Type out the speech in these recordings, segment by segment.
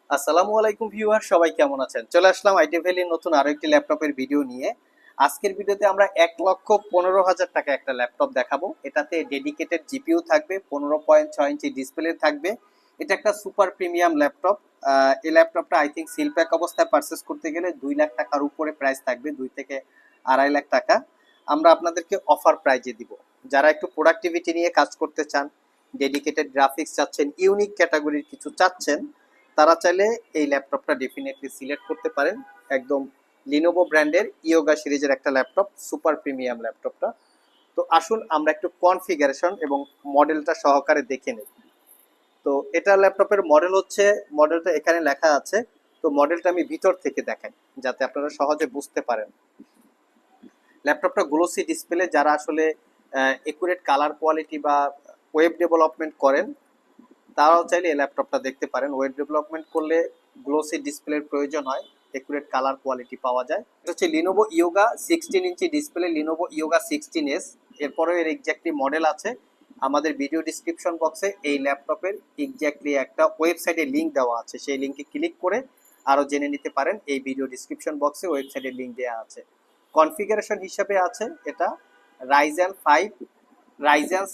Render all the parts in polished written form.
আসসালামু আলাইকুম ভিউয়ার, সবাই কেমন আছেন? চলে আসলাম আইটি ভ্যালির নতুন আরো একটি ল্যাপটপের ভিডিও নিয়ে। আজকের ভিডিওতে আমরা 1,15,000 টাকা একটা ল্যাপটপ দেখাবো। এটাতে ডেডিকেটেড জিপিইউ থাকবে, 15.6 ইঞ্চি ডিসপ্লে থাকবে। এটা একটা সুপার প্রিমিয়াম ল্যাপটপ। এই ল্যাপটপটা আই থিঙ্ক সিল প্যাক অবস্থায় পারচেস করতে গেলে 2 লাখ টাকার উপরে প্রাইস থাকবে, 2 থেকে 2.5 লাখ টাকা। আমরা আপনাদেরকে অফার প্রাইজে দিব। যারা একটু প্রোডাক্টিভিটি নিয়ে কাজ করতে চান, ডেডিকেটেড গ্রাফিক্স চাচ্ছেন, ইউনিক ক্যাটাগরির কিছু চাচ্ছেন, তারা চাইলে এই ল্যাপটপটা ডেফিনেটলি সিলেক্ট করতে পারেন। একদম লিনোভো ব্র্যান্ডের ইয়োগা সিরিজের একটা ল্যাপটপ, সুপার প্রিমিয়াম ল্যাপটপটা। তো আসুন আমরা একটু কনফিগারেশন এবং মডেলটা সহকারে দেখে নিই। তো এটা ল্যাপটপের মডেল হচ্ছে, মডেলটা এখানে লেখা আছে। তো মডেলটা আমি ভিতর থেকে দেখাই যাতে আপনারা সহজে বুঝতে পারেন। ল্যাপটপটা গ্লোসি ডিসপ্লে, যারা আসলে একুরেট কালার কোয়ালিটি বা ওয়েব ডেভেলপমেন্ট করেন তারাও চাইলে এই ল্যাপটপটা দেখতে পারেন। ওয়েব ডেভেলপমেন্ট করলে গ্লোসি ডিসপ্লের প্রয়োজন হয়, একুরেট কালার কোয়ালিটি পাওয়া যায়। এটা হচ্ছে Lenovo yoga 16 inch display, Lenovo yoga 16S। এরপরেও এর এক্স্যাক্টলি মডেল আছে আমাদের ভিডিও ডিসক্রিপশন বক্সে। এই ল্যাপটপের এক্স্যাক্টলি একটা ওয়েবসাইটের লিঙ্ক দেওয়া আছে, সেই লিঙ্কে ক্লিক করে আরও জেনে নিতে পারেন। এই ভিডিও ডিসক্রিপশন বক্সে ওয়েবসাইটের লিঙ্ক দেওয়া আছে। কনফিগারেশন হিসাবে আছে এটা রাইজেন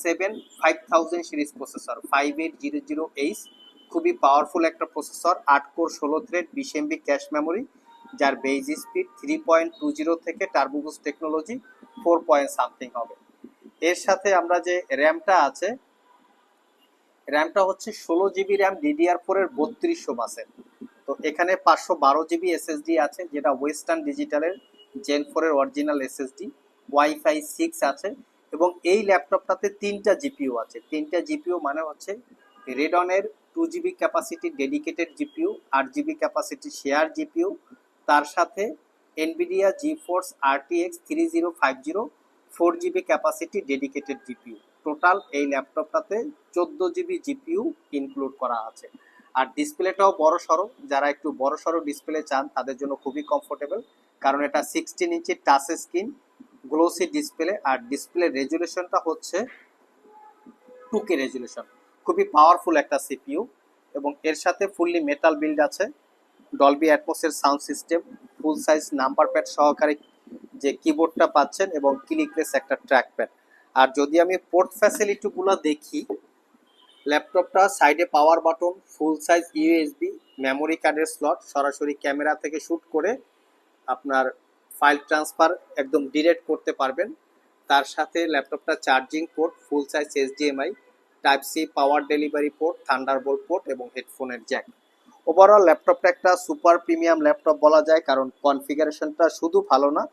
7 5000 সিরিজ প্রসেসর, 5800H। খুবই পাওয়ারফুল একটা processor, 8 core 16 thread, 20 MB cache memory, যার বেজ স্পিড 3.20 থেকে turbo boost technology 4 point something হবে। এর সাথে আমরা যে র্যামটা আছে, র্যামটা হচ্ছে 16 GB র্যাম DDR4 এর 3200 বাসের। তো এখানে 512 GB SSD আছে, যেটা ওয়েস্টার্ন ডিজিটালের Gen 4 এর অরিজিনাল SSD। ওয়াইফাই 6 আছে এবং এই ল্যাপটপটাতে 3টা জিপিইউ আছে। 3টা জিপিইউ মানে হচ্ছে রেডনের 2 GB capacity dedicated GPU, 8 GB capacity share GPU, তার সাথে Nvidia GeForce RTX 3050 4 GB capacity dedicated GPU. Total এই ল্যাপটপটাতে 14 GB জিপিইউ ইনক্লুড করা আছে। আর ডিসপ্লেটাও বড় সড়ো, যারা একটু বড় সড়ো ডিসপ্লে চান তাদের জন্য খুবই কমফোর্টেবল, কারণ এটা 16 inch touch screen glossy display. আর ডিসপ্লে রেজুলেশনটা হচ্ছে 2K রেজুলেশন, খুবই পাওয়ারফুল একটা সিপিইউ। এবং এর সাথে ফুললি মেটাল বিল্ড আছে, ডলবি অ্যাটমসের sound system, full size number pad সহকারে যে কিবোর্ডটা পাচ্ছেন এবং ক্লিকলেস একটা ট্র্যাক প্যাড। আর যদি আমি পোর্ট ফ্যাসিলিটিগুলো দেখি, ল্যাপটপটা সাইডে পাওয়ার বাটন, ফুল সাইজ ইউএসবি, মেমোরি কার্ডের স্লট, সরাসরি ক্যামেরা থেকে শ্যুট করে আপনার ফাইল ট্রান্সফার একদম ডিরেক্ট করতে পারবেন। তার সাথে ল্যাপটপটা charging port, full size HDMI, type C power delivery port, Thunderbolt port এবং হেডফোনের জ্যাক। ওভারঅল ল্যাপটপটা একটা সুপার প্রিমিয়াম ল্যাপটপ বলা যায়, কারণ কনফিগারেশনটা শুধু ভালো না,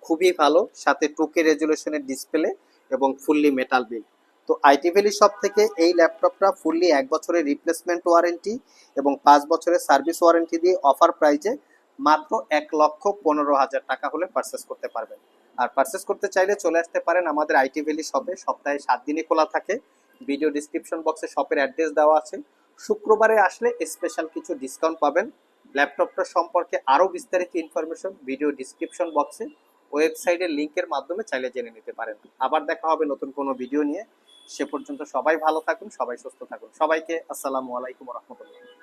খুবই ভালো, সাথে 2K রেজুলেশনের ডিসপ্লে এবং ফুললি মেটাল বিল্ড। তো আইটি ভ্যালি শপ থেকে এই ল্যাপটপটা ফুললি 1 বছরের রিপ্লেসমেন্ট ওয়ারেন্টি এবং 5 বছরের সার্ভিস ওয়ারেন্টি দিয়ে অফার প্রাইজে মাত্র 1,15,000 টাকা হলে পারচেস করতে পারবেন। আর পারচেস করতে চাইলে চলে আসতে পারেন আমাদের আইটি ভ্যালি শপে, সপ্তাহে 7 দিনই খোলা থাকে। ভিডিও ডিসক্রিপশন বক্সে শপের অ্যাড্রেস দেওয়া আছে। শুক্রবারে আসলে স্পেশাল কিছু ডিসকাউন্ট পাবেন। ল্যাপটপটা সম্পর্কে আরও বিস্তারিত ইনফরমেশন ভিডিও ডিসক্রিপশন বক্সে ওয়েবসাইটের লিঙ্কের মাধ্যমে চাইলে জেনে নিতে পারেন। আবার দেখা হবে নতুন কোনো ভিডিও নিয়ে। সে পর্যন্ত সবাই ভালো থাকুন, সবাই সুস্থ থাকুন। সবাইকে আসসালামু আলাইকুম রহমতুল্লাহ।